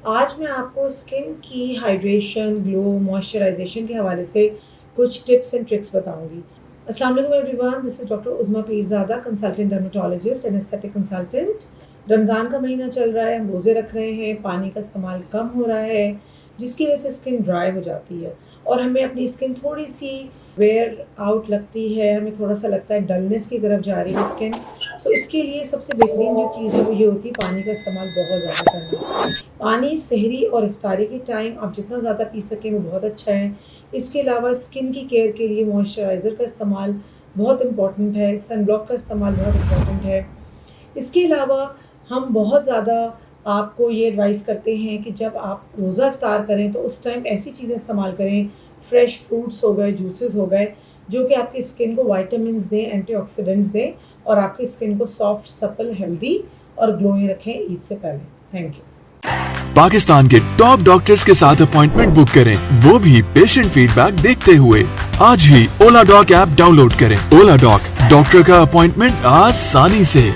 आज मैं आपको स्किन की हाइड्रेशन, ग्लो, मॉइस्चराइजेशन के हवाले से कुछ टिप्स एंड ट्रिक्स बताऊंगी। अस्सलाम वालेकुम everyone, this is doctor उज़मा Pirzada, consultant dermatologist and aesthetic consultant. Ramzan का महीना चल रहा है, हम रोज़े रख रहे हैं, पानी का इस्तेमाल कम हो रहा है, जिसकी वजह से स्किन ड्राई हो जाती है और हमें अपनी स्किन थोड़ी सी वेयर आउट लगती है, हमें थोड़ा सा लगता है डलनेस की तरफ जा रही है स्किन। सो इसके लिए सबसे बेहतरीन जो चीज़ है वो ये होती है पानी का इस्तेमाल बहुत ज़्यादा करना। पानी सहरी और इफ्तारी के टाइम आप जितना ज़्यादा पी सकें वो बहुत अच्छा है। इसके अलावा स्किन की केयर के लिए मॉइस्चराइज़र का इस्तेमाल बहुत इम्पॉर्टेंट है, सन ब्लॉक का इस्तेमाल बहुत इम्पॉर्टेंट है। इसके अलावा हम बहुत ज़्यादा आपको ये एडवाइस करते हैं कि जब आप रोज़ा इफ्तार करें तो उस टाइम ऐसी चीज़ें इस्तेमाल करें, फ्रेश फ्रूट्स हो गए, जूसेस हो गए, जो कि आपकी स्किन को विटामिन्स दें, एंटीऑक्सीडेंट्स दें और आपकी स्किन को सॉफ्ट, सपल, हेल्दी और ग्लोइंग रखें ईद से पहले। Thank you. पाकिस्तान के टॉप डॉक्टर्स के साथ अपॉइंटमेंट बुक करें, वो भी पेशेंट फीडबैक देखते हुए। आज ही ओला डॉक ऐप डाउनलोड करें। ओला डॉक, डॉक्टर का अपॉइंटमेंट आसानी से।